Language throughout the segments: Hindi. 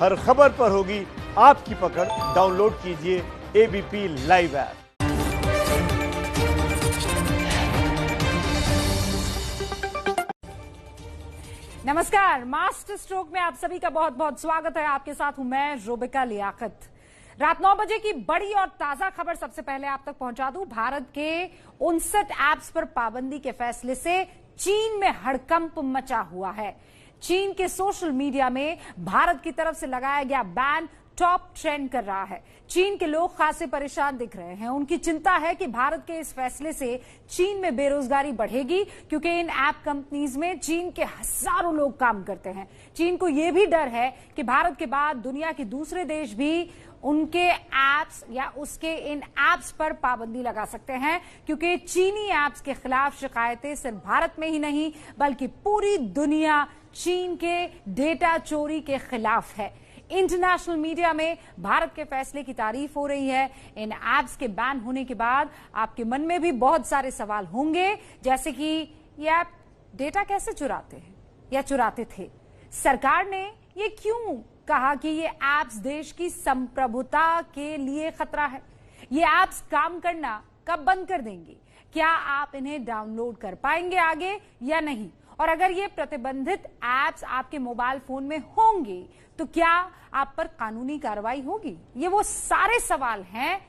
हर खबर पर होगी आपकी पकड़। डाउनलोड कीजिए एबीपी लाइव ऐप। नमस्कार, मास्टर स्ट्रोक में आप सभी का बहुत बहुत स्वागत है। आपके साथ हूं मैं रुबिका लियाकत। रात 9 बजे की बड़ी और ताजा खबर सबसे पहले आप तक पहुंचा दूं। भारत के 59 ऐप्स पर पाबंदी के फैसले से चीन में हड़कंप मचा हुआ है। चीन के सोशल मीडिया में भारत की तरफ से लगाया गया बैन टॉप ट्रेंड कर रहा है। चीन के लोग खासे परेशान दिख रहे हैं। उनकी चिंता है कि भारत के इस फैसले से चीन में बेरोजगारी बढ़ेगी, क्योंकि इन ऐप कंपनीज में चीन के हजारों लोग काम करते हैं। चीन को यह भी डर है कि भारत के बाद दुनिया के दूसरे देश भी उनके ऐप्स या उसके इन ऐप्स पर पाबंदी लगा सकते हैं, क्योंकि चीनी ऐप्स के खिलाफ शिकायतें सिर्फ भारत में ही नहीं बल्कि पूरी दुनिया चीन के डेटा चोरी के खिलाफ है। इंटरनेशनल मीडिया में भारत के फैसले की तारीफ हो रही है। इन ऐप्स के बैन होने के बाद आपके मन में भी बहुत सारे सवाल होंगे, जैसे कि ये ऐप डेटा कैसे चुराते हैं या चुराते थे। सरकार ने ये क्यों कहा कि ये ऐप्स देश की संप्रभुता के लिए खतरा है। ये ऐप्स काम करना कब बंद कर देंगी? क्या आप इन्हें डाउनलोड कर पाएंगे आगे या नहीं? और अगर ये प्रतिबंधित ऐप्स आपके मोबाइल फोन में होंगे तो क्या आप पर कानूनी कार्रवाई होगी? ये वो सारे सवाल हैं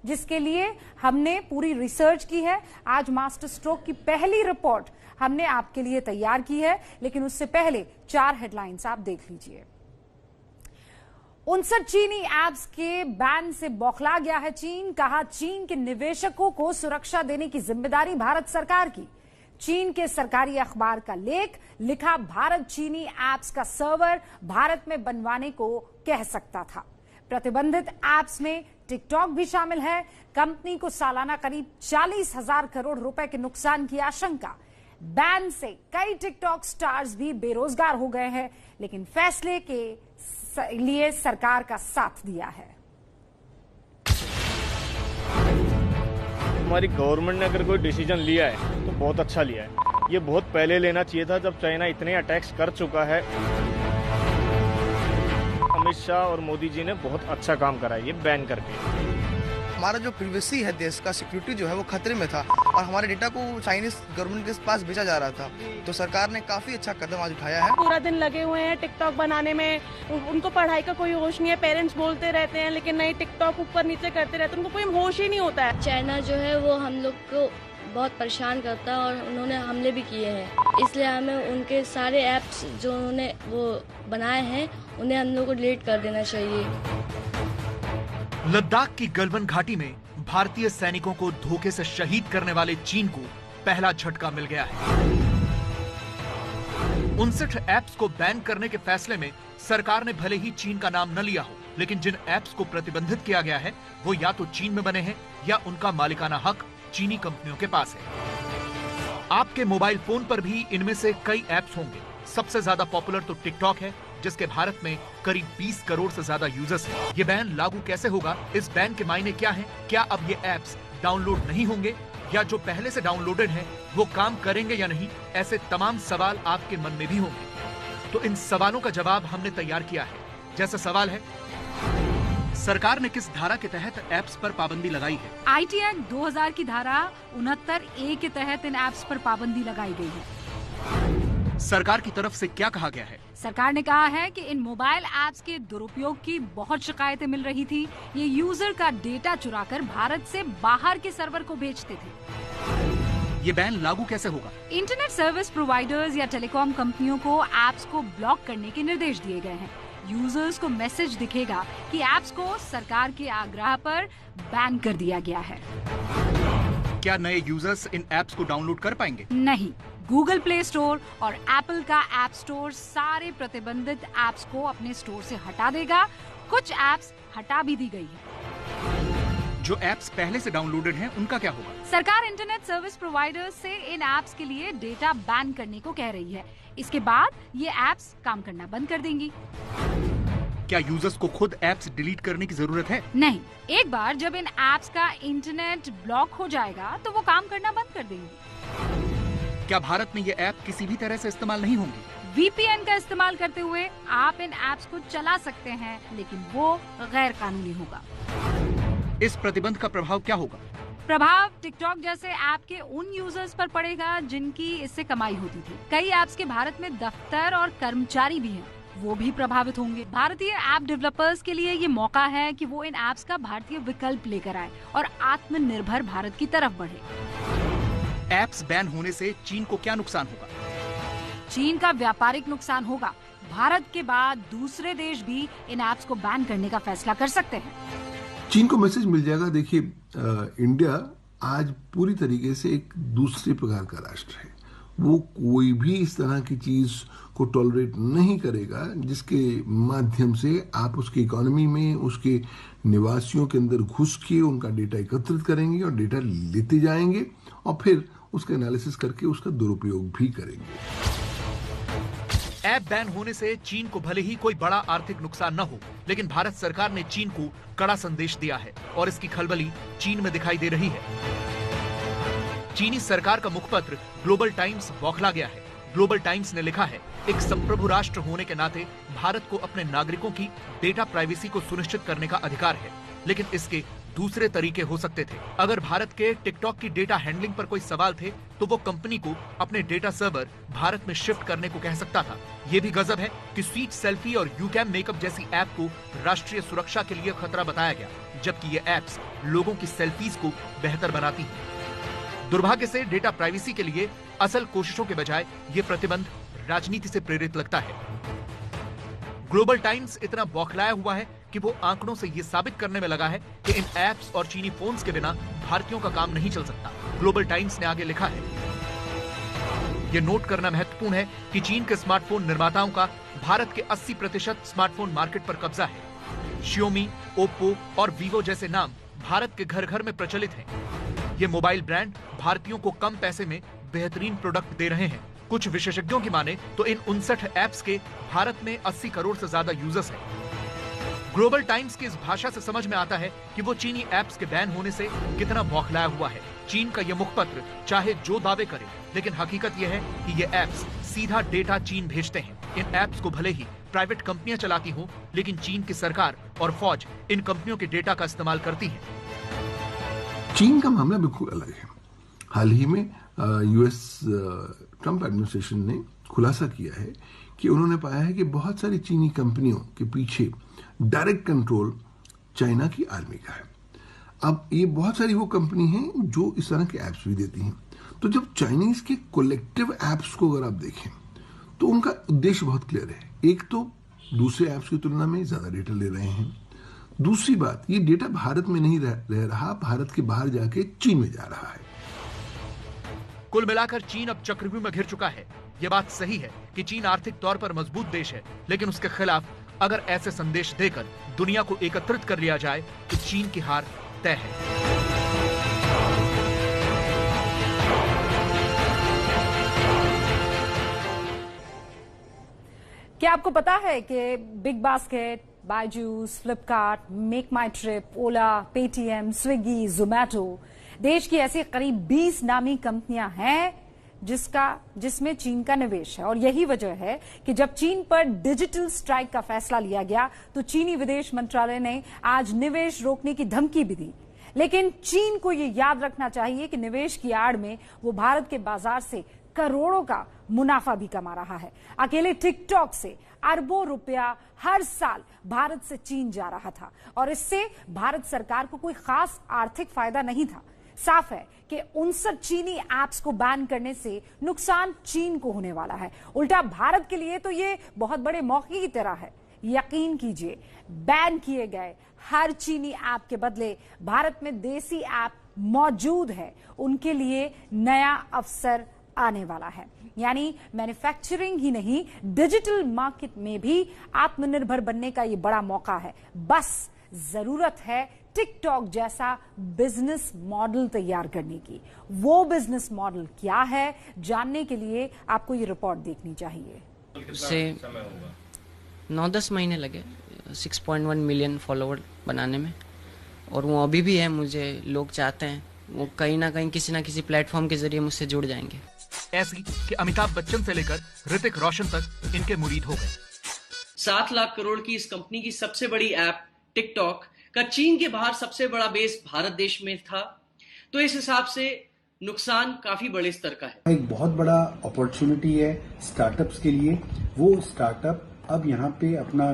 जिसके लिए हमने पूरी रिसर्च की है। आज मास्टर स्ट्रोक की पहली रिपोर्ट हमने आपके लिए तैयार की है, लेकिन उससे पहले 4 हेडलाइंस आप देख लीजिए। 59 चीनी ऐप्स के बैन से बौखला गया है चीन। कहा, चीन के निवेशकों को सुरक्षा देने की जिम्मेदारी भारत सरकार की। चीन के सरकारी अखबार का लेख लिखा, भारत चीनी ऐप्स का सर्वर भारत में बनवाने को कह सकता था। प्रतिबंधित ऐप्स में टिकटॉक भी शामिल है। कंपनी को सालाना करीब 40,000 करोड़ रुपए के नुकसान की आशंका। बैन से कई टिकटॉक स्टार्स भी बेरोजगार हो गए हैं, लेकिन फैसले के लिए सरकार का साथ दिया है। हमारी गवर्नमेंट ने अगर कोई डिसीजन लिया है तो बहुत अच्छा लिया है। ये बहुत पहले लेना चाहिए था, जब चाइना इतने अटैक्स कर चुका है। अमित शाह और मोदी जी ने बहुत अच्छा काम करा है ये बैन करके। हमारा जो प्रिवेसी है, देश का सिक्योरिटी जो है वो खतरे में था और हमारे डेटा को चाइनीज गवर्नमेंट के पास बेचा जा रहा था। तो सरकार ने काफी अच्छा कदम आज उठाया है। पूरा दिन लगे हुए हैं टिकटॉक बनाने में। उनको पढ़ाई का कोई होश नहीं है। पेरेंट्स बोलते रहते हैं लेकिन नहीं, टिकटॉक ऊपर नीचे करते रहते हैं, उनको कोई होश ही नहीं होता है। चाइना जो है वो हम लोग को बहुत परेशान करता है और उन्होंने हमले भी किए हैं। इसलिए हमें उनके सारे ऐप्स जो उन्होंने वो बनाए हैं उन्हें हम लोग को डिलीट कर देना चाहिए। लद्दाख की गलवान घाटी में भारतीय सैनिकों को धोखे से शहीद करने वाले चीन को पहला झटका मिल गया है। 59 ऐप्स को बैन करने के फैसले में सरकार ने भले ही चीन का नाम न लिया हो, लेकिन जिन ऐप्स को प्रतिबंधित किया गया है वो या तो चीन में बने हैं या उनका मालिकाना हक चीनी कंपनियों के पास है। आपके मोबाइल फोन पर भी इनमें से कई ऐप्स होंगे। सबसे ज्यादा पॉपुलर तो टिकटॉक है, जिसके भारत में करीब 20 करोड़ से ज्यादा यूजर्स हैं। ये बैन लागू कैसे होगा? इस बैन के मायने क्या हैं? क्या अब ये ऐप्स डाउनलोड नहीं होंगे या जो पहले से डाउनलोडेड हैं वो काम करेंगे या नहीं? ऐसे तमाम सवाल आपके मन में भी होंगे। तो इन सवालों का जवाब हमने तैयार किया है। जैसा सवाल है, सरकार ने किस धारा के तहत ऐप्स पर पाबंदी लगाई है? आईटी एक्ट 2000 की धारा 69A के तहत इन ऐप्स पर पाबंदी लगाई गई है। सरकार की तरफ से क्या कहा गया है? सरकार ने कहा है कि इन मोबाइल ऐप्स के दुरुपयोग की बहुत शिकायतें मिल रही थी। ये यूजर का डेटा चुराकर भारत से बाहर के सर्वर को भेजते थे। ये बैन लागू कैसे होगा? इंटरनेट सर्विस प्रोवाइडर्स या टेलीकॉम कंपनियों को ऐप्स को ब्लॉक करने के निर्देश दिए गए हैं। यूजर्स को मैसेज दिखेगा कि ऐप्स को सरकार के आग्रह पर बैन कर दिया गया है। क्या नए यूजर्स इन ऐप्स को डाउनलोड कर पाएंगे? नहीं। गूगल प्ले स्टोर और एप्पल का ऐप स्टोर सारे प्रतिबंधित ऐप्स को अपने स्टोर से हटा देगा। कुछ ऐप्स हटा भी दी गई है। जो ऐप्स पहले से डाउनलोडेड हैं, उनका क्या होगा? सरकार इंटरनेट सर्विस प्रोवाइडर्स से इन ऐप्स के लिए डेटा बैन करने को कह रही है। इसके बाद ये ऐप्स काम करना बंद कर देंगी। क्या यूजर्स को खुद ऐप्स डिलीट करने की जरूरत है? नहीं, एक बार जब इन ऐप्स का इंटरनेट ब्लॉक हो जाएगा तो वो काम करना बंद कर देंगी। क्या भारत में ये ऐप किसी भी तरह से इस्तेमाल नहीं होंगी? VPN का इस्तेमाल करते हुए आप इन ऐप्स को चला सकते हैं, लेकिन वो गैर कानूनी होगा। इस प्रतिबंध का प्रभाव क्या होगा? प्रभाव टिकटॉक जैसे ऐप के उन यूजर्स पर पड़ेगा जिनकी इससे कमाई होती थी। कई ऐप्स के भारत में दफ्तर और कर्मचारी भी हैं, वो भी प्रभावित होंगे। भारतीय ऐप डेवलपर्स के लिए ये मौका है कि वो इन ऐप्स का भारतीय विकल्प लेकर आए और आत्मनिर्भर भारत की तरफ बढ़े। ऐप्स बैन होने से चीन को क्या नुकसान होगा? चीन का व्यापारिक नुकसान होगा। भारत के बाद दूसरे देश भी इन ऐप्स को बैन करने का फैसला कर सकते हैं। चीन को मैसेज मिल जाएगा। देखिए, इंडिया आज पूरी तरीके से एक दूसरे प्रकार का राष्ट्र है। वो कोई भी इस तरह की चीज को टॉलरेट नहीं करेगा जिसके माध्यम से आप उसकी इकोनॉमी में उसके निवासियों के अंदर घुस के उनका डेटा एकत्रित करेंगे और डेटा लेते जाएंगे और फिर उसका एनालिसिस करके उसका दुरुपयोग भी करेंगे। ऐप बैन होने से चीन को भले ही कोई बड़ा आर्थिक नुकसान न हो, लेकिन भारत सरकार ने चीन को कड़ा संदेश दिया है और इसकी खलबली चीन में दिखाई दे रही है। चीनी सरकार का मुखपत्र ग्लोबल टाइम्स बौखला गया है। ग्लोबल टाइम्स ने लिखा है, एक संप्रभु राष्ट्र होने के नाते भारत को अपने नागरिकों की डेटा प्राइवेसी को सुनिश्चित करने का अधिकार है, लेकिन इसके दूसरे तरीके हो सकते थे। अगर भारत के टिकटॉक की डेटा हैंडलिंग पर कोई सवाल थे तो वो कंपनी को अपने डेटा सर्वर भारत में शिफ्ट करने को कह सकता था। ये भी गजब है कि स्वीट सेल्फी और यूकैम मेकअप जैसी ऐप को राष्ट्रीय सुरक्षा के लिए खतरा बताया गया, जबकि ये ऐप्स लोगों की सेल्फीज को बेहतर बनाती हैं। दुर्भाग्य से डेटा प्राइवेसी के लिए असल कोशिशों के बजाय ये प्रतिबंध राजनीति से प्रेरित लगता है। ग्लोबल टाइम्स इतना बौखलाया हुआ है कि वो आंकड़ों से ये साबित करने में लगा है कि इन ऐप्स और चीनी फोन्स के बिना भारतीयों का काम नहीं चल सकता। ग्लोबल टाइम्स ने आगे लिखा है, ये नोट करना महत्वपूर्ण है कि चीन के स्मार्टफोन निर्माताओं का भारत के 80% स्मार्टफोन मार्केट पर कब्जा है। Xiaomi, Oppo और Vivo जैसे नाम भारत के घर घर में प्रचलित हैं। ये मोबाइल ब्रांड भारतीयों को कम पैसे में बेहतरीन प्रोडक्ट दे रहे हैं। कुछ विशेषज्ञों की माने तो इन 59 ऐप्स के भारत में 80 करोड़ से ज्यादा यूजर्स हैं। ग्लोबल टाइम्स की इस भाषा से समझ में आता है कि वो चीनी ऐप्स के बैन होने से कितना बौखलाया हुआ है। चीन का ये मुखपत्र चाहे जो दावे करे, लेकिन हकीकत ये है कि ये ऐप्स सीधा डेटा चीन भेजते हैं। इन ऐप्स को भले ही प्राइवेट कंपनियां चलाती हों, लेकिन चीन की सरकार और फौज इन कंपनियों के डेटा का इस्तेमाल करती है। चीन का मामला बिल्कुल अलग है। हाल ही में यूएस ट्रंप एडमिनिस्ट्रेशन ने खुलासा किया है कि उन्होंने पाया है कि बहुत सारी चीनी कंपनियों के पीछे डायरेक्ट कंट्रोल चाइना की आर्मी का है। अब ये बहुत सारी वो कंपनी हैं जो इस तरह के ऐप्स भी देती हैं। तो जब चाइनीज के कलेक्टिव ऐप्स को अगर आप देखें तो उनका उद्देश्य बहुत क्लियर है। एक तो दूसरे ऐप्स की तुलना में ज्यादा डेटा ले रहे हैं। दूसरी बात, ये डेटा भारत में नहीं रह रहा, भारत के बाहर जाके चीन में जा रहा है। कुल मिलाकर चीन अब चक्रव्यूह में घिर चुका है। ये बात सही है कि चीन आर्थिक तौर पर मजबूत देश है, लेकिन उसके खिलाफ अगर ऐसे संदेश देकर दुनिया को एकत्रित कर लिया जाए तो चीन की हार तय है। क्या आपको पता है कि Big Basket, Byju's, Flipkart, Make My Trip, Ola, Paytm, Swiggy, Zomato देश की ऐसी करीब 20 नामी कंपनियां हैं जिसमें चीन का निवेश है। और यही वजह है कि जब चीन पर डिजिटल स्ट्राइक का फैसला लिया गया तो चीनी विदेश मंत्रालय ने आज निवेश रोकने की धमकी भी दी। लेकिन चीन को यह याद रखना चाहिए कि निवेश की आड़ में वो भारत के बाजार से करोड़ों का मुनाफा भी कमा रहा है। अकेले टिकटॉक से अरबों रुपया हर साल भारत से चीन जा रहा था और इससे भारत सरकार को कोई खास आर्थिक फायदा नहीं था। साफ है कि 59 चीनी ऐप्स को बैन करने से नुकसान चीन को होने वाला है। उल्टा भारत के लिए तो ये बहुत बड़े मौके की तरह है। यकीन कीजिए, बैन किए गए हर चीनी ऐप के बदले भारत में देसी ऐप मौजूद है, उनके लिए नया अवसर आने वाला है। यानी मैन्युफैक्चरिंग ही नहीं, डिजिटल मार्केट में भी आत्मनिर्भर बनने का ये बड़ा मौका है। बस जरूरत है टिकटॉक जैसा बिजनेस मॉडल तैयार करने की। वो बिजनेस मॉडल क्या है, जानने के लिए आपको ये रिपोर्ट देखनी चाहिए। से 9-10 महीने लगे 6.1 मिलियन फॉलोवर बनाने में, और वो अभी भी है। मुझे लोग चाहते हैं वो कहीं ना कहीं किसी ना किसी प्लेटफॉर्म के जरिए मुझसे जुड़ जाएंगे। ऐसी कि अमिताभ बच्चन से लेकर ऋतिक रोशन तक इनके मुरीद हो गए। 7 लाख करोड़ की इस कंपनी की सबसे बड़ी ऐप टिकटॉक का चीन के बाहर सबसे बड़ा बेस भारत देश में था, तो इस हिसाब से नुकसान काफी बड़े स्तर का है। एक बहुत बड़ा अपॉर्चुनिटी है स्टार्टअप्स के लिए। वो स्टार्टअप अब यहाँ पे अपना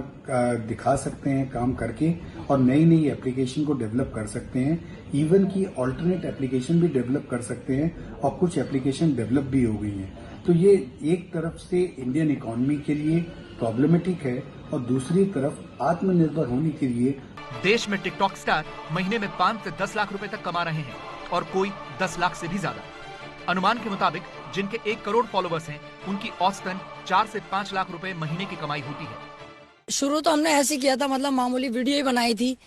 दिखा सकते हैं काम करके और नई नई एप्लीकेशन को डेवलप कर सकते हैं। इवन की ऑल्टरनेट एप्लीकेशन भी डेवलप कर सकते हैं और कुछ एप्लीकेशन डेवलप भी हो गई हैं। तो ये एक तरफ से इंडियन इकोनॉमी के लिए प्रॉब्लमेटिक है और दूसरी तरफ आत्मनिर्भर होने के लिए। देश में टिकटॉक स्टार महीने में 5 से 10 लाख रुपए तक कमा रहे हैं और कोई 10 लाख से भी ज्यादा। अनुमान के मुताबिक जिनके 1 करोड़ फॉलोवर्स हैं, उनकी औसतन 4 से 5 लाख रुपए महीने की कमाई होती है। शुरू तो हमने ऐसे किया था, मतलब मामूली वीडियो ही बनाई थी,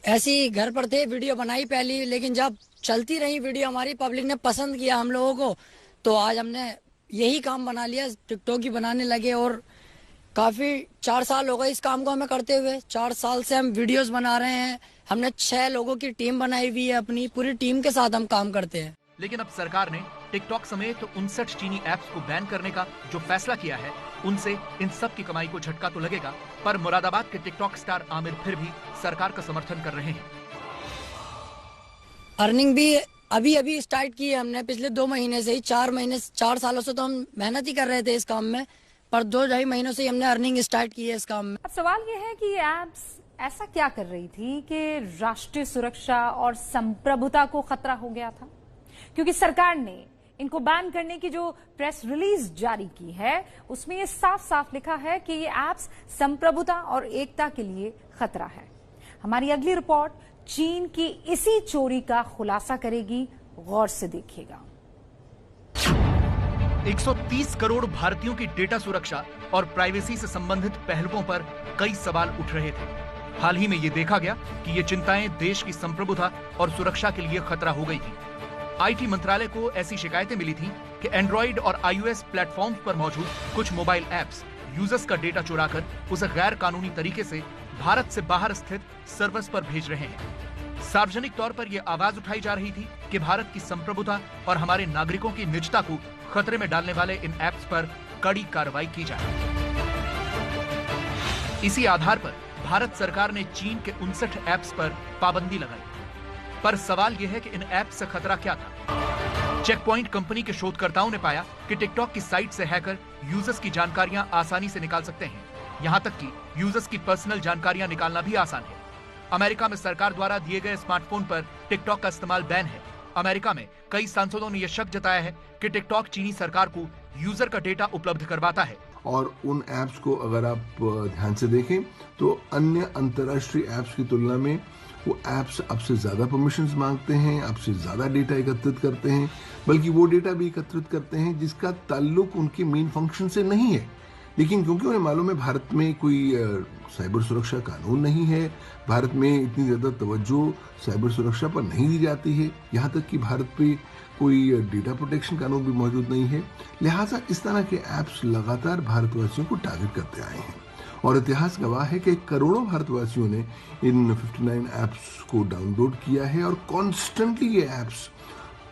ऐसी घर पर थे, वीडियो बनाई पहली, लेकिन जब चलती रही वीडियो हमारी, पब्लिक ने पसंद किया हम लोगों को, तो आज हमने यही काम बना लिया, टिकटॉक ही बनाने लगे। और काफी 4 साल हो गए इस काम को हमें करते हुए। 4 साल से हम वीडियोस बना रहे हैं। हमने 6 लोगों की टीम बनाई हुई है, अपनी पूरी टीम के साथ हम काम करते हैं। लेकिन अब सरकार ने टिकटॉक समेत 59 चीनी ऐप्स को बैन करने का जो फैसला किया है, उनसे इन सब की कमाई को झटका तो लगेगा, पर मुरादाबाद के टिकटॉक स्टार आमिर फिर भी सरकार का समर्थन कर रहे हैं। अर्निंग भी अभी अभी स्टार्ट की है हमने, पिछले 2 महीने से ही। 4 सालों से तो हम मेहनत ही कर रहे थे इस काम में, पर 2-2.5 महीनों से हमने अर्निंग स्टार्ट की है इस काम में। अब सवाल ये है कि ये ऐप्स ऐसा क्या कर रही थी कि राष्ट्रीय सुरक्षा और संप्रभुता को खतरा हो गया था? क्योंकि सरकार ने इनको बैन करने की जो प्रेस रिलीज जारी की है, उसमें ये साफ साफ लिखा है कि ये ऐप्स संप्रभुता और एकता के लिए खतरा है। हमारी अगली रिपोर्ट चीन की इसी चोरी का खुलासा करेगी, गौर से देखिएगा। 130 करोड़ भारतीयों की डेटा सुरक्षा और प्राइवेसी से संबंधित पहलुओं पर कई सवाल उठ रहे थे। हाल ही में ये देखा गया कि ये चिंताएं देश की संप्रभुता और सुरक्षा के लिए खतरा हो गई थी। आईटी मंत्रालय को ऐसी शिकायतें मिली थी कि एंड्रॉइड और आईओएस प्लेटफॉर्म्स पर मौजूद कुछ मोबाइल ऐप्स यूजर्स का डेटा चुराकर उसे गैर कानूनी तरीके से भारत से बाहर स्थित सर्वर्स पर भेज रहे हैं। सार्वजनिक तौर पर यह आवाज उठाई जा रही थी कि भारत की संप्रभुता और हमारे नागरिकों की निजता को खतरे में डालने वाले इन ऐप्स पर कड़ी कार्रवाई की जाए। इसी आधार पर भारत सरकार ने चीन के 59 ऐप्स पर पाबंदी लगाई। पर सवाल यह है कि इन ऐप्स से खतरा क्या था? चेक पॉइंट कंपनी के शोधकर्ताओं ने पाया कि टिकटॉक की साइट से हैकर यूजर्स की जानकारियां आसानी से निकाल सकते हैं। यहां तक कि यूजर्स की पर्सनल जानकारियां निकालना भी आसान है। अमेरिका में सरकार द्वारा दिए गए स्मार्टफोन पर टिकटॉक का इस्तेमाल बैन है। अमेरिका में कई सांसदों ने यह शक जताया है कि टिकटॉक चीनी सरकार को यूजर का डेटा उपलब्ध करवाता है। और उन ऐप्स को अगर आप ध्यान से देखें तो अन्य अंतर्राष्ट्रीय ऐप्स की तुलना में वो ऐप्स आपसे ज्यादा परमिशंस मांगते हैं, आपसे ज्यादा डेटा एकत्रित करते हैं, बल्कि वो डेटा भी एकत्रित करते हैं जिसका ताल्लुक उनके मेन फंक्शन से नहीं है। लेकिन क्योंकि उन्हें मालूम है भारत में कोई साइबर सुरक्षा कानून नहीं है, भारत में इतनी ज्यादा तवज्जो साइबर सुरक्षा पर नहीं दी जाती है, यहाँ तक कि भारत पे कोई डेटा प्रोटेक्शन कानून भी मौजूद नहीं है, लिहाजा इस तरह के ऐप्स लगातार भारतवासियों को टारगेट करते आए हैं। और इतिहास गवाह है कि करोड़ों भारतवासियों ने इन 59 ऐप्स को डाउनलोड किया है और कॉन्स्टेंटली ये ऐप्स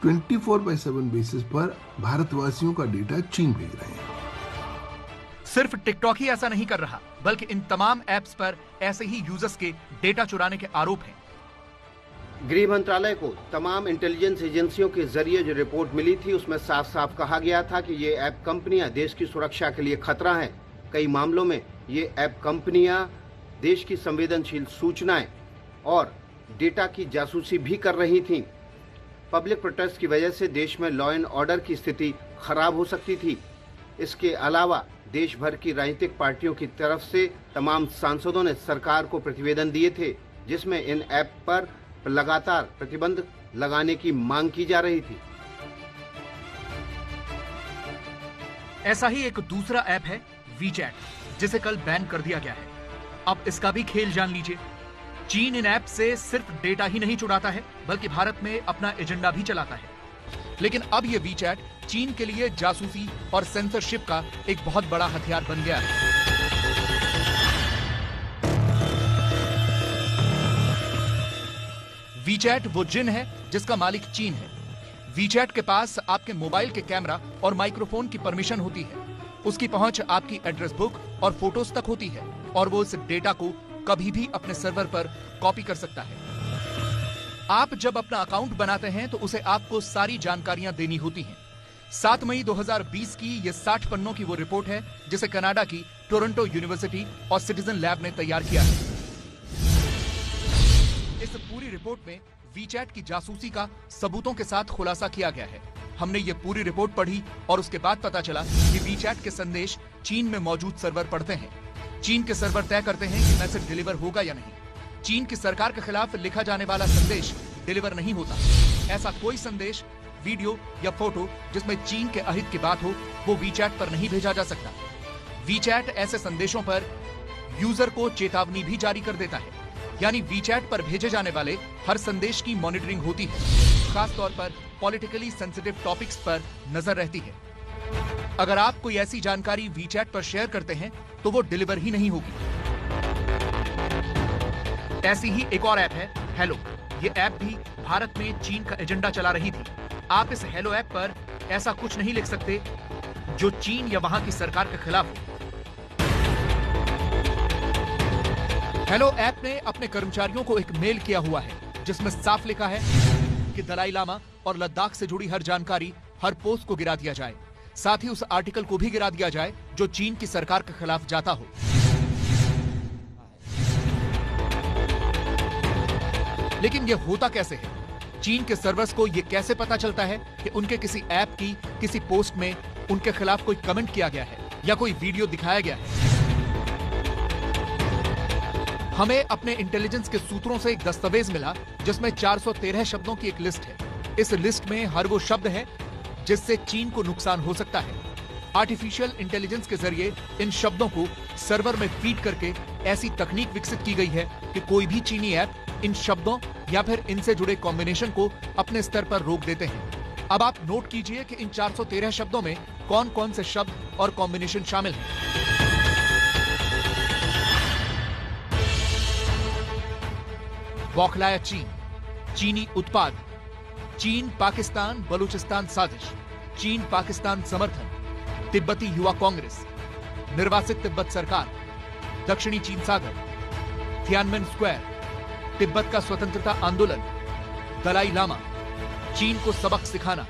24/7 बेसिस पर भारतवासियों का डेटा चीन भेज रहे हैं। सिर्फ टिकटॉक ही ऐसा नहीं कर रहा, बल्कि इन तमाम ऐप्स पर ऐसे ही यूजर्स के डेटा चुराने के आरोप हैं। गृह मंत्रालय को तमाम इंटेलिजेंस एजेंसियों के जरिए जो रिपोर्ट मिली थी, उसमें साफ साफ कहा गया था कि ये ऐप कंपनियां देश की सुरक्षा के लिए खतरा हैं। कई मामलों में ये ऐप कंपनियां देश की संवेदनशील सूचनाएं और डेटा की जासूसी भी कर रही थीं। पब्लिक प्रोटेस्ट की वजह से देश में लॉ एंड ऑर्डर की स्थिति खराब हो सकती थी। इसके अलावा देश भर की राजनीतिक पार्टियों की तरफ से तमाम सांसदों ने सरकार को प्रतिवेदन दिए थे, जिसमें इन ऐप पर लगातार प्रतिबंध लगाने की मांग की जा रही थी। ऐसा ही एक दूसरा ऐप है वीचैट, जिसे कल बैन कर दिया गया है। अब इसका भी खेल जान लीजिए। चीन इन ऐप से सिर्फ डेटा ही नहीं चुराता है, बल्कि भारत में अपना एजेंडा भी चलाता है। लेकिन अब ये वीचैट चीन के लिए जासूसी और सेंसरशिप का एक बहुत बड़ा हथियार बन गया है। वीचैट वो जिन है जिसका मालिक चीन है। वीचैट के पास आपके मोबाइल के कैमरा और माइक्रोफोन की परमिशन होती है। उसकी पहुंच आपकी एड्रेस बुक और फोटोज तक होती है और वो इस डेटा को कभी भी अपने सर्वर पर कॉपी कर सकता है। आप जब अपना अकाउंट बनाते हैं तो उसे आपको सारी जानकारियां देनी होती हैं। 7 मई 2020 की ये 60 पन्नों की वो रिपोर्ट है जिसे कनाडा की टोरंटो यूनिवर्सिटी और सिटीजन लैब ने तैयार किया है। इस पूरी रिपोर्ट में वीचैट की जासूसी का सबूतों के साथ खुलासा किया गया है। हमने ये पूरी रिपोर्ट पढ़ी और उसके बाद पता चला कि वीचैट के संदेश चीन में मौजूद सर्वर पढ़ते हैं। चीन के सर्वर तय करते हैं कि मैसेज डिलीवर होगा या नहीं। चीन की सरकार के खिलाफ लिखा जाने वाला संदेश डिलीवर नहीं होता। ऐसा कोई संदेश, वीडियो या फोटो जिसमें चीन के अहित की बात हो वो वीचैट पर नहीं भेजा जा सकता। वीचैट ऐसे संदेशों पर यूजर को चेतावनी भी जारी कर देता है, यानी वीचैट पर भेजे जाने वाले हर संदेश की मॉनिटरिंग होती है। खास तौर पर पॉलिटिकली सेंसिटिव टॉपिक्स पर नजर रहती है। अगर आप कोई ऐसी जानकारी वीचैट पर शेयर करते हैं तो वो डिलीवर ही नहीं होगी। ऐसी ही एक और ऐप है हेलो। ये ऐप भी भारत में चीन का एजेंडा चला रही थी। आप इस हेलो ऐप पर ऐसा कुछ नहीं लिख सकते जो चीन या वहां की सरकार के खिलाफ हो। हेलो ऐप ने अपने कर्मचारियों को एक मेल किया हुआ है जिसमें साफ लिखा है कि दलाई लामा और लद्दाख से जुड़ी हर जानकारी, हर पोस्ट को गिरा दिया जाए। साथ ही उस आर्टिकल को भी गिरा दिया जाए जो चीन की सरकार के खिलाफ जाता हो। लेकिन यह होता कैसे है? चीन के सर्वर्स को यह कैसे पता चलता है कि उनके किसी ऐप की किसी पोस्ट में उनके खिलाफ कोई कमेंट किया गया है या कोई वीडियो दिखाया गया है? हमें अपने इंटेलिजेंस के सूत्रों से एक दस्तावेज मिला जिसमें 413 शब्दों की एक लिस्ट है। इस लिस्ट में हर वो शब्द है जिससे चीन को नुकसान हो सकता है। आर्टिफिशियल इंटेलिजेंस के जरिए इन शब्दों को सर्वर में फीड करके ऐसी तकनीक विकसित की गई है कि कोई भी चीनी ऐप इन शब्दों या फिर इनसे जुड़े कॉम्बिनेशन को अपने स्तर पर रोक देते हैं। अब आप नोट कीजिए कि इन 413 शब्दों में कौन कौन से शब्द और कॉम्बिनेशन शामिल हैं। बौखलाया चीन, चीनी उत्पाद, चीन पाकिस्तान बलूचिस्तान साजिश, चीन पाकिस्तान समर्थन, तिब्बती युवा कांग्रेस, निर्वासित तिब्बत सरकार, दक्षिणी चीन सागर, थियानमेन स्क्वायर, तिब्बत का स्वतंत्रता आंदोलन, दलाई लामा, चीन को सबक सिखाना,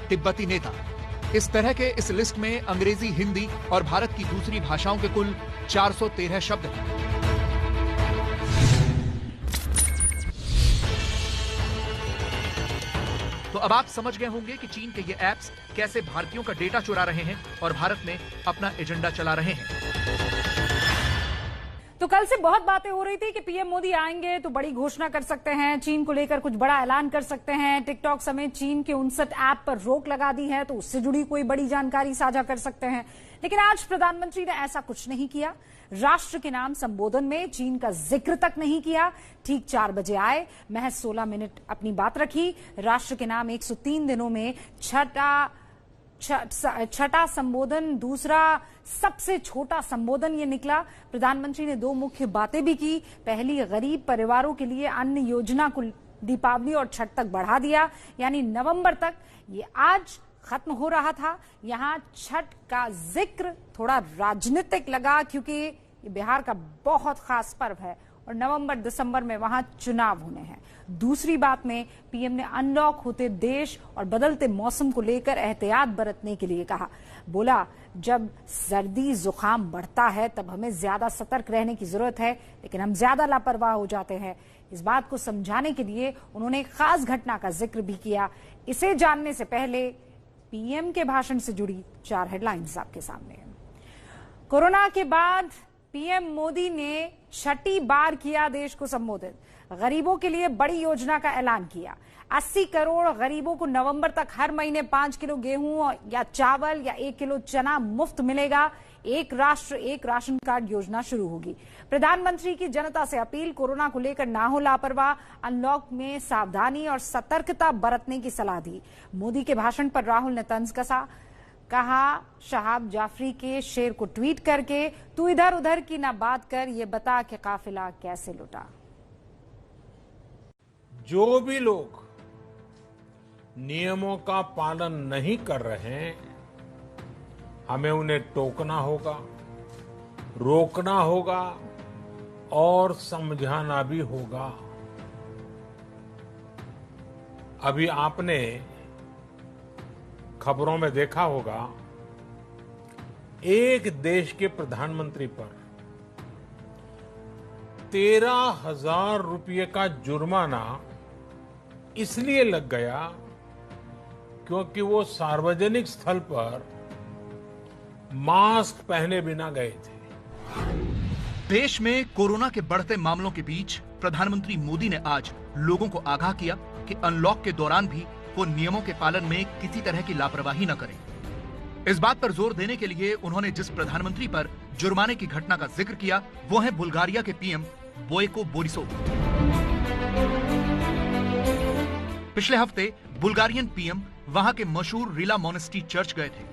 तिब्बती नेता। इस तरह के इस लिस्ट में अंग्रेजी, हिंदी और भारत की दूसरी भाषाओं के कुल 413 शब्द हैं। तो अब आप समझ गए होंगे कि चीन के ये ऐप्स कैसे भारतीयों का डेटा चुरा रहे हैं और भारत में अपना एजेंडा चला रहे हैं। तो कल से बहुत बातें हो रही थी कि पीएम मोदी आएंगे तो बड़ी घोषणा कर सकते हैं, चीन को लेकर कुछ बड़ा ऐलान कर सकते हैं, टिकटॉक समेत चीन के 59 ऐप पर रोक लगा दी है तो उससे जुड़ी कोई बड़ी जानकारी साझा कर सकते हैं। लेकिन आज प्रधानमंत्री ने ऐसा कुछ नहीं किया। राष्ट्र के नाम संबोधन में चीन का जिक्र तक नहीं किया। ठीक 4 बजे आए, महज 16 मिनट अपनी बात रखी। राष्ट्र के नाम 103 दिनों में छठा संबोधन, दूसरा सबसे छोटा संबोधन ये निकला। प्रधानमंत्री ने 2 मुख्य बातें भी की। पहली, गरीब परिवारों के लिए अन्न योजना को दीपावली और छठ तक बढ़ा दिया, यानी नवंबर तक। ये आज खत्म हो रहा था। यहां छठ का जिक्र थोड़ा राजनीतिक लगा क्योंकि ये बिहार का बहुत खास पर्व है और नवंबर दिसंबर में वहां चुनाव होने हैं। दूसरी बात में पीएम ने अनलॉक होते देश और बदलते मौसम को लेकर एहतियात बरतने के लिए कहा। बोला, जब सर्दी जुकाम बढ़ता है तब हमें ज्यादा सतर्क रहने की जरूरत है, लेकिन हम ज्यादा लापरवाह हो जाते हैं। इस बात को समझाने के लिए उन्होंने एक खास घटना का जिक्र भी किया। इसे जानने से पहले पीएम के भाषण से जुड़ी 4 हेडलाइंस आपके सामने। कोरोना के बाद पीएम मोदी ने छठी बार किया देश को संबोधित। गरीबों के लिए बड़ी योजना का ऐलान किया। 80 करोड़ गरीबों को नवंबर तक हर महीने 5 किलो गेहूं या चावल या 1 किलो चना मुफ्त मिलेगा। एक राष्ट्र एक राशन कार्ड योजना शुरू होगी। प्रधानमंत्री की जनता से अपील, कोरोना को लेकर ना हो लापरवाह, अनलॉक में सावधानी और सतर्कता बरतने की सलाह दी। मोदी के भाषण पर राहुल ने तंज कसा। कहा, शहाब जाफरी के शेर को ट्वीट करके, तू इधर उधर की ना बात कर, ये बता कि काफिला कैसे लुटा। जो भी लोग नियमों का पालन नहीं कर रहे हैं, हमें उन्हें टोकना होगा, रोकना होगा और समझाना भी होगा। अभी आपने खबरों में देखा होगा, एक देश के प्रधानमंत्री पर 13,000 रुपये का जुर्माना इसलिए लग गया क्योंकि वो सार्वजनिक स्थल पर मास्क पहने बिना गए थे। देश में कोरोना के बढ़ते मामलों के बीच प्रधानमंत्री मोदी ने आज लोगों को आगाह किया कि अनलॉक के दौरान भी वो नियमों के पालन में किसी तरह की लापरवाही न करें। इस बात पर जोर देने के लिए उन्होंने जिस प्रधानमंत्री पर जुर्माने की घटना का जिक्र किया वो है बुल्गारिया के पीएम बोयको बोरिसोव। पिछले हफ्ते बुल्गारियन पीएम वहां के मशहूर रिला मोनेस्ट्री चर्च गए थे।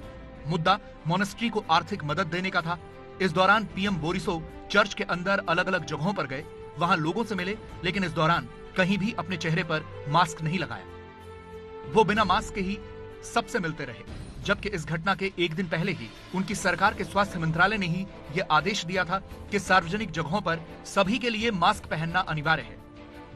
मुद्दा मोनेस्ट्री को आर्थिक मदद देने का था। इस दौरान पीएम बोरिसोव चर्च के अंदर अलग अलग जगहों पर गए, वहां लोगों से मिले, लेकिन इस दौरान कहीं भी अपने चेहरे पर मास्क नहीं लगाया। वो बिना मास्क के ही सबसे मिलते रहे, जबकि इस घटना के एक दिन पहले ही उनकी सरकार के स्वास्थ्य मंत्रालय ने ही ये आदेश दिया था कि सार्वजनिक जगहों पर सभी के लिए मास्क पहनना अनिवार्य है।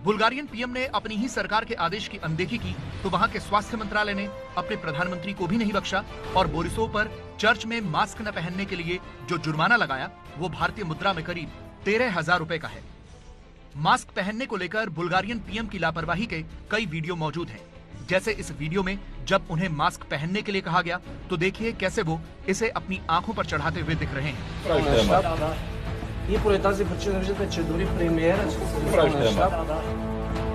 बुल्गारियन पीएम ने अपनी ही सरकार के आदेश की अनदेखी की तो वहां के स्वास्थ्य मंत्रालय ने अपने प्रधानमंत्री को भी नहीं बख्शा और बोरिसोव पर चर्च में मास्क न पहनने के लिए जो जुर्माना लगाया वो भारतीय मुद्रा में करीब 13,000 रुपए का है। मास्क पहनने को लेकर बुल्गारियन पीएम की लापरवाही के कई वीडियो मौजूद हैं। जैसे इस वीडियो में जब उन्हें मास्क पहनने के लिए कहा गया तो देखिए कैसे वो इसे अपनी आंखों पर चढ़ाते हुए दिख रहे हैं। И por тази причина виждате, че дори премиерът ще се върне.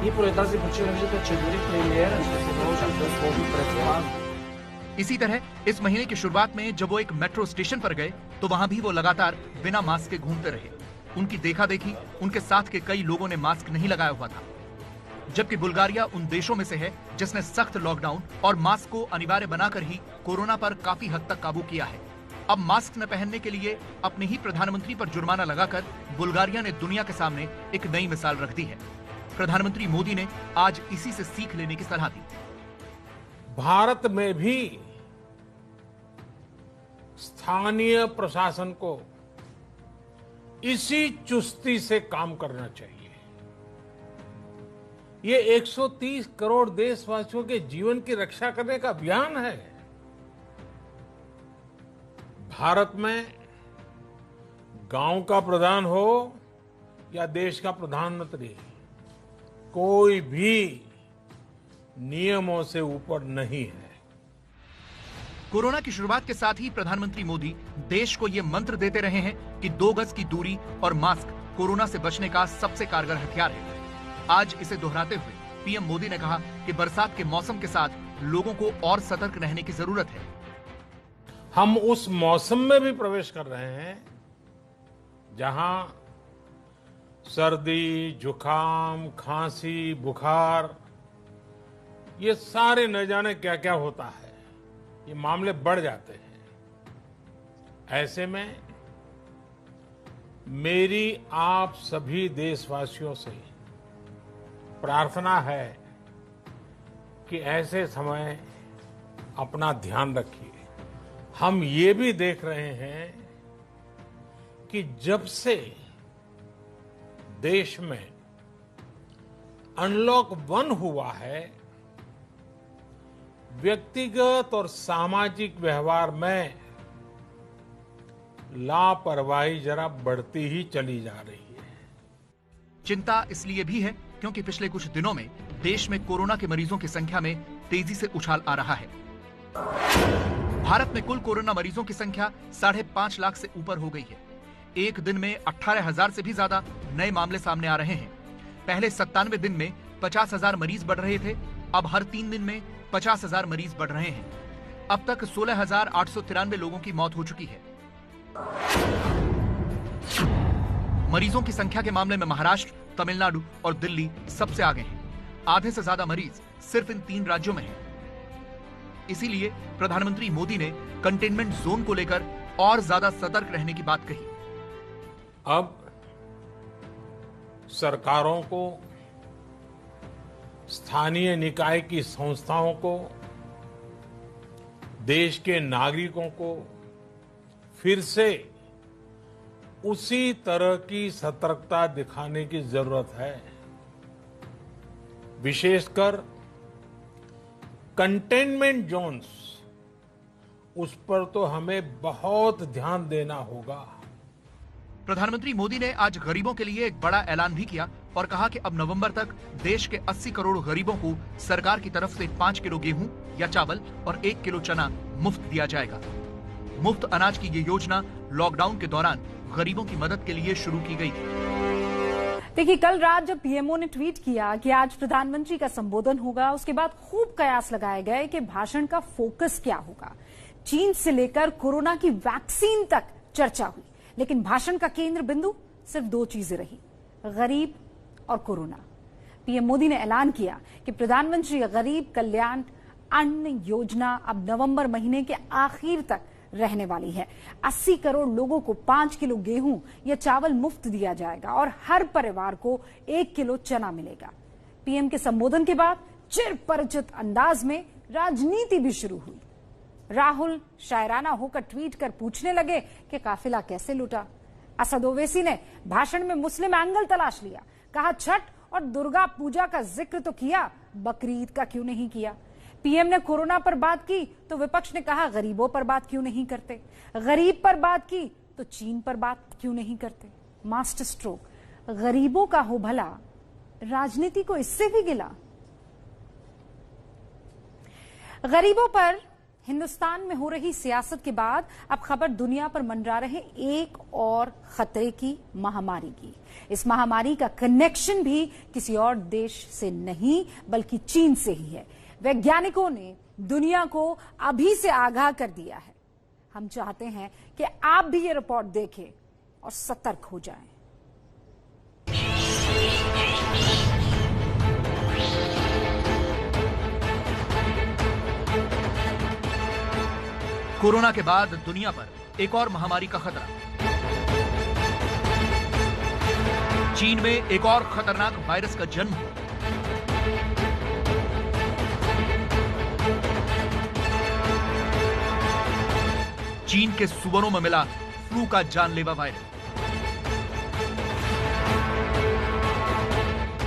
И по тази причина виждате, че дори премиерът ще се върне да сложи пред това. इसी तरह इस महीने की शुरुआत में जब वो एक मेट्रो स्टेशन पर गए तो वहां भी वो लगातार बिना मास्क के घूमते रहे। उनकी देखा देखी उनके साथ के कई लोगों ने मास्क नहीं लगाया हुआ था। जबकि बुल्गारिया उन देशों में से है जिसने सख्त लॉकडाउन और मास्क को अनिवार्य बनाकर ही कोरोना पर काफी हद तक काबू किया है। अब मास्क न पहनने के लिए अपने ही प्रधानमंत्री पर जुर्माना लगाकर बुल्गारिया ने दुनिया के सामने एक नई मिसाल रख दी है। प्रधानमंत्री मोदी ने आज इसी से सीख लेने की सलाह दी। भारत में भी स्थानीय प्रशासन को इसी चुस्ती से काम करना चाहिए। ये 130 करोड़ देशवासियों के जीवन की रक्षा करने का अभियान है। भारत में गांव का प्रधान हो या देश का प्रधानमंत्री, कोई भी नियमों से ऊपर नहीं है। कोरोना की शुरुआत के साथ ही प्रधानमंत्री मोदी देश को यह मंत्र देते रहे हैं कि 2 गज की दूरी और मास्क कोरोना से बचने का सबसे कारगर हथियार है। आज इसे दोहराते हुए पीएम मोदी ने कहा कि बरसात के मौसम के साथ लोगों को और सतर्क रहने की जरूरत है। हम उस मौसम में भी प्रवेश कर रहे हैं जहां सर्दी, जुकाम, खांसी, बुखार, ये सारे न जाने क्या क्या होता है, ये मामले बढ़ जाते हैं। ऐसे में मेरी आप सभी देशवासियों से प्रार्थना है कि ऐसे समय अपना ध्यान रखिए। हम ये भी देख रहे हैं कि जब से देश में अनलॉक 1 हुआ है, व्यक्तिगत और सामाजिक व्यवहार में लापरवाही जरा बढ़ती ही चली जा रही है। चिंता इसलिए भी है क्योंकि पिछले कुछ दिनों में देश में कोरोना के मरीजों की संख्या में तेजी से उछाल आ रहा है। भारत में कुल कोरोना मरीजों की संख्या 5.5 लाख से ऊपर हो गई है। एक दिन में 18,000 से भी ज्यादा नए मामले सामने आ रहे हैं। पहले 97 दिन में 50,000 मरीज बढ़ रहे थे, अब हर 3 दिन में 50,000 मरीज बढ़ रहे हैं। अब तक 16,893 लोगों की मौत हो चुकी है। मरीजों की संख्या के मामले में महाराष्ट्र, तमिलनाडु और दिल्ली सबसे आगे हैं। आधे से ज्यादा मरीज सिर्फ इन 3 राज्यों में हैं। इसीलिए प्रधानमंत्री मोदी ने कंटेनमेंट जोन को लेकर और ज्यादा सतर्क रहने की बात कही। अब सरकारों को स्थानीय निकाय की संस्थाओं को, देश के नागरिकों को फिर से उसी तरह की सतर्कता दिखाने की जरूरत है। विशेषकर कंटेनमेंट जोन्स, उस पर तो हमें बहुत ध्यान देना होगा। प्रधानमंत्री मोदी ने आज गरीबों के लिए एक बड़ा ऐलान भी किया और कहा कि अब नवंबर तक देश के 80 करोड़ गरीबों को सरकार की तरफ से 5 किलो गेहूं या चावल और 1 किलो चना मुफ्त दिया जाएगा। मुफ्त अनाज की ये योजना लॉकडाउन के दौरान गरीबों की मदद के लिए शुरू की गई थी। देखिए, कल रात जब पीएमओ ने ट्वीट किया कि आज प्रधानमंत्री का संबोधन होगा, उसके बाद खूब कयास लगाए गए कि भाषण का फोकस क्या होगा। चीन से लेकर कोरोना की वैक्सीन तक चर्चा हुई, लेकिन भाषण का केंद्र बिंदु सिर्फ 2 चीजें रही, गरीब और कोरोना। पीएम मोदी ने ऐलान किया कि प्रधानमंत्री गरीब कल्याण अन्न योजना अब नवंबर महीने के आखिर तक रहने वाली है। 80 करोड़ लोगों को 5 किलो गेहूं या चावल मुफ्त दिया जाएगा और हर परिवार को 1 किलो चना मिलेगा। पीएम के संबोधन के बाद चिरपरिचित अंदाज में राजनीति भी शुरू हुई। राहुल शायराना होकर ट्वीट कर पूछने लगे कि काफिला कैसे लुटा। असद ओवैसी ने भाषण में मुस्लिम एंगल तलाश लिया, कहा छठ और दुर्गा पूजा का जिक्र तो किया, बकरीद का क्यों नहीं किया। पीएम ने कोरोना पर बात की तो विपक्ष ने कहा गरीबों पर बात क्यों नहीं करते, गरीब पर बात की तो चीन पर बात क्यों नहीं करते। मास्टर स्ट्रोक, गरीबों का हो भला, राजनीति को इससे भी गिला। गरीबों पर हिंदुस्तान में हो रही सियासत के बाद अब खबर दुनिया पर मंडरा रहे एक और खतरे की, महामारी की। इस महामारी का कनेक्शन भी किसी और देश से नहीं बल्कि चीन से ही है। वैज्ञानिकों ने दुनिया को अभी से आगाह कर दिया है। हम चाहते हैं कि आप भी ये रिपोर्ट देखें और सतर्क हो जाएं। कोरोना के बाद दुनिया पर एक और महामारी का खतरा। चीन में एक और खतरनाक वायरस का जन्म हुआ। चीन के सुअरों में मिला फ्लू का जानलेवा वायरस।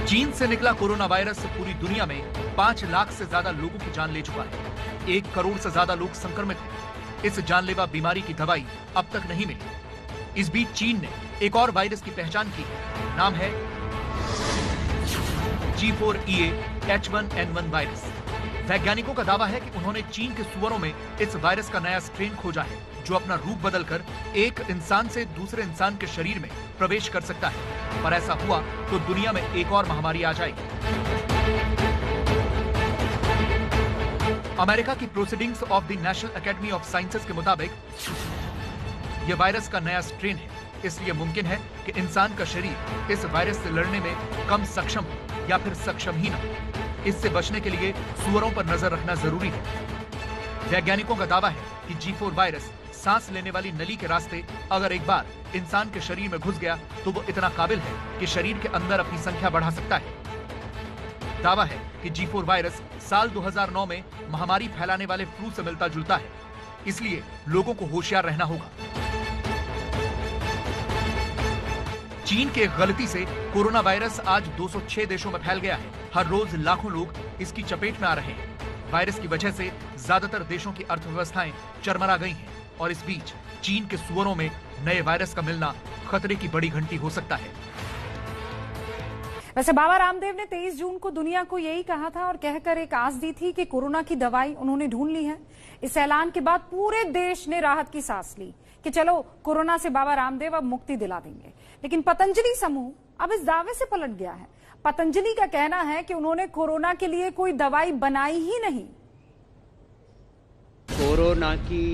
चीन से निकला कोरोना वायरस पूरी दुनिया में 5 लाख से ज्यादा लोगों की जान ले चुका है। 1 करोड़ से ज्यादा लोग संक्रमित हैं। इस जानलेवा बीमारी की दवाई अब तक नहीं मिली। इस बीच चीन ने एक और वायरस की पहचान की। नाम है G4EA H1N1 वायरस। वैज्ञानिकों का दावा है कि उन्होंने चीन के सुअरों में इस वायरस का नया स्ट्रेन खोजा है, जो अपना रूप बदलकर एक इंसान से दूसरे इंसान के शरीर में प्रवेश कर सकता है। पर ऐसा हुआ तो दुनिया में एक और महामारी आ जाएगी। अमेरिका की proceedings of the national academy of sciences के मुताबिक यह वायरस का नया स्ट्रेन है, इसलिए मुमकिन है कि इंसान का शरीर इस वायरस से लड़ने में कम सक्षम हो या फिर सक्षम ही न हो। इससे बचने के लिए सुअरों पर नजर रखना जरूरी है। वैज्ञानिकों का दावा है कि G4 वायरस सांस लेने वाली नली के रास्ते अगर एक बार इंसान के शरीर में घुस गया तो वो इतना काबिल है कि शरीर के अंदर अपनी संख्या बढ़ा सकता है। दावा है कि G4 वायरस साल 2009 में महामारी फैलाने वाले फ्लू से मिलता जुलता है, इसलिए लोगों को होशियार रहना होगा। चीन के गलती से कोरोना वायरस आज 206 देशों में फैल गया है। हर रोज लाखों लोग इसकी चपेट में आ रहे हैं। वायरस की वजह से ज्यादातर देशों की अर्थव्यवस्थाएं चरमरा गई हैं और इस बीच चीन के सुअरों में नए वायरस का मिलना खतरे की बड़ी घंटी हो सकता है। वैसे बाबा रामदेव ने 23 जून को दुनिया को यही कहा था और कहकर एक आस दी थी कि कोरोना की दवाई उन्होंने ढूंढ ली है। इस ऐलान के बाद पूरे देश ने राहत की सांस ली कि चलो कोरोना से बाबा रामदेव अब मुक्ति दिला देंगे। लेकिन पतंजलि समूह अब इस दावे से पलट गया है। पतंजलि का कहना है कि उन्होंने कोरोना के लिए कोई दवाई बनाई ही नहीं। कोरोना की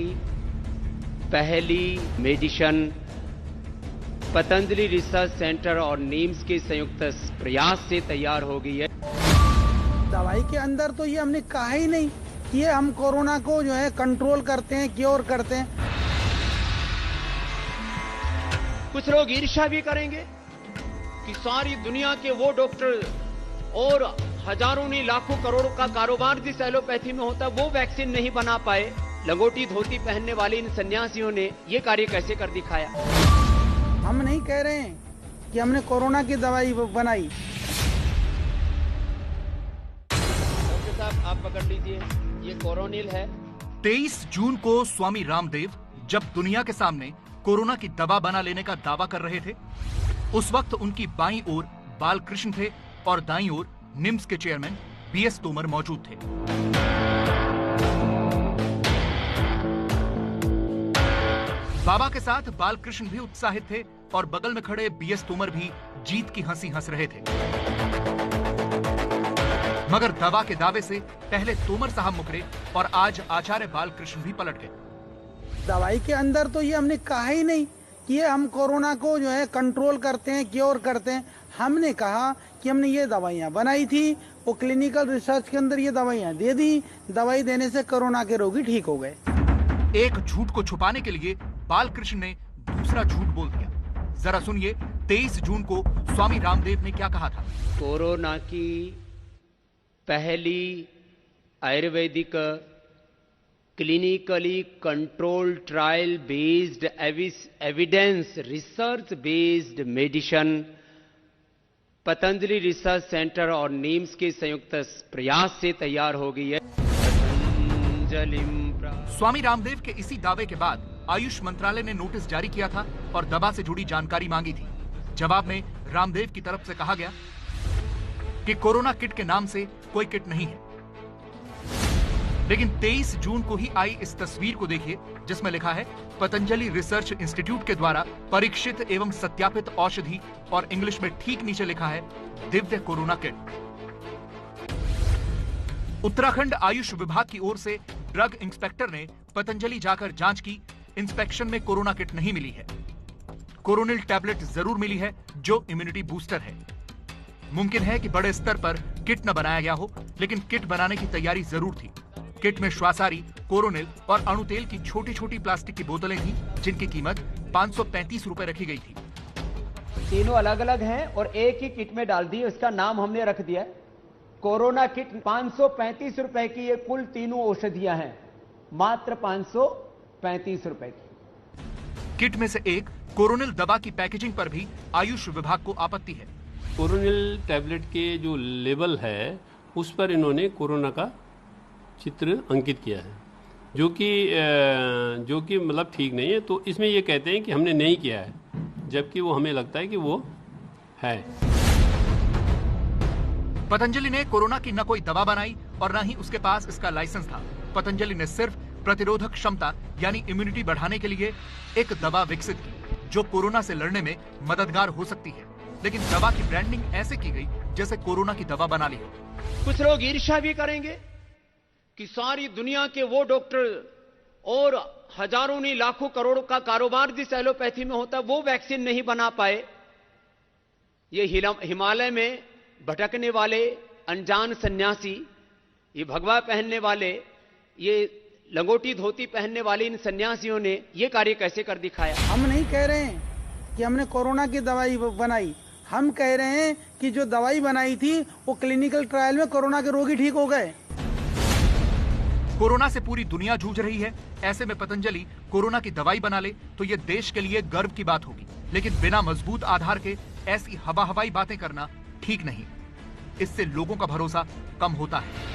पहली मेडिसिन पतंजलि रिसर्च सेंटर और नीम्स के संयुक्त प्रयास से तैयार हो गई है। दवाई के अंदर तो ये हमने कहा ही नहीं कि ये हम कोरोना को जो है कंट्रोल करते हैं, क्योर करते हैं। कुछ लोग ईर्ष्या भी करेंगे कि सारी दुनिया के वो डॉक्टर और हजारों नहीं लाखों करोड़ों का कारोबार जिस एलोपैथी में होता है वो वैक्सीन नहीं बना पाए। लंगोटी धोती पहनने वाले इन सन्यासियों ने ये कार्य कैसे कर दिखाया। हम नहीं कह रहे हैं कि हमने कोरोना की दवाई बनाई। डॉक्टर साहब आप पकड़ लीजिए, ये कोरोनिल है। 23 जून को स्वामी रामदेव जब दुनिया के सामने कोरोना की दवा बना लेने का दावा कर रहे थे, उस वक्त उनकी बाईं ओर बालकृष्ण थे और दाईं ओर निम्स के चेयरमैन बीएस तोमर मौजूद थे। बाबा के साथ बालकृष्ण भी उत्साहित थे और बगल में खड़े बीएस तोमर भी जीत की हंसी हंस रहे थे। मगर दवा के दावे से पहले तोमर साहब मुकरे और आज आचार्य बालकृष्ण भी पलट गए। दवाई के अंदर तो ये हमने कहा ही नहीं कि ये हम कोरोना को जो है कंट्रोल करते हैं, क्योर करते हैं। हमने कहा कि हमने ये दवाइयां बनाई थी, वो क्लिनिकल रिसर्च के अंदर ये दवाइयां दे दी, दवाई देने से कोरोना के रोगी ठीक हो गए। एक झूठ को छुपाने के लिए बालकृष्ण ने दूसरा झूठ बोल दिया। जरा सुनिए 23 जून को स्वामी रामदेव ने क्या कहा था। कोरोना की पहली Ayurvedic clinically control trial based evidence research based medicine Patanjali research centre और नीम्स के संयुक्त प्रयास से तैयार हो गई है। स्वामी रामदेव के इसी दावे के बाद आयुष मंत्रालय ने नोटिस जारी किया था और दवा से जुड़ी जानकारी मांगी थी। जवाब में रामदेव की तरफ से कहा गया कि कोरोना किट के नाम से कोई किट नहीं है। लेकिन 23 जून को ही आई इस तस्वीर को देखिए जिसमें लिखा है पतंजलि रिसर्च इंस्टीट्यूट के द्वारा परीक्षित एवं सत्यापित औषधि और इंग्लिश में ठीक नीचे लिखा है दिव्य कोरोना किट। उत्तराखंड आयुष विभाग की ओर से ड्रग इंस्पेक्टर ने पतंजलि जाकर जांच की। इंस्पेक्शन में कोरोना किट नहीं मिली है। कोरोनिल टैबलेट जरूर मिली है जो इम्यूनिटी बूस्टर है। मुमकिन है कि बड़े स्तर पर किट न बनाया गया हो, लेकिन किट बनाने की तैयारी जरूर थी। किट में श्वासारी, कोरोनिल और अणु तेल की छोटी छोटी प्लास्टिक की बोतलें थी जिनकी कीमत 535 रुपए रखी गई थी। तीनों अलग अलग हैं और एक ही किट में डाल दी। उसका नाम हमने रख दिया कोरोना किट। 535 रुपए की ये कुल तीनों औषधियां हैं, मात्र 535 रुपए की। किट में से एक कोरोनिल दवा की पैकेजिंग पर भी आयुष विभाग को आपत्ति है। कोरोनिल टैबलेट के जो लेबल है उस पर इन्होंने कोरोना का चित्र अंकित किया है, जो कि मतलब ठीक नहीं है। तो इसमें ये कहते हैं कि हमने नहीं किया है, जबकि वो हमें लगता है कि वो है। पतंजलि ने कोरोना की न कोई दवा बनाई और न ही उसके पास इसका लाइसेंस था। पतंजलि ने सिर्फ प्रतिरोधक क्षमता यानी इम्यूनिटी बढ़ाने के लिए एक दवा विकसित की जो कोरोना से लड़ने में मददगार हो सकती है। लेकिन दवा की ब्रांडिंग ऐसे की गई जैसे कोरोना की दवा बना ली हो। कुछ लोग ईर्ष्या भी करेंगे कि सारी दुनिया के वो डॉक्टर और हजारों नहीं लाखों करोड़ों का कारोबार जिस एलोपैथी में होता है वो वैक्सीन नहीं बना पाए। ये हिमालय में भटकने वाले अनजान सन्यासी, ये भगवा पहनने वाले, ये लंगोटी धोती पहनने वाले इन सन्यासियों ने ये कार्य कैसे कर दिखाया। हम नहीं कह रहे हैं कि हमने कोरोना की दवाई बनाई। हम कह रहे हैं कि जो दवाई बनाई थी वो क्लिनिकल ट्रायल में कोरोना के रोगी ठीक हो गए। कोरोना से पूरी दुनिया जूझ रही है। ऐसे में पतंजलि कोरोना की दवाई बना ले तो ये देश के लिए गर्व की बात होगी। लेकिन बिना मजबूत आधार के ऐसी हवाई बातें करना ठीक नहीं। इससे लोगों का भरोसा कम होता है।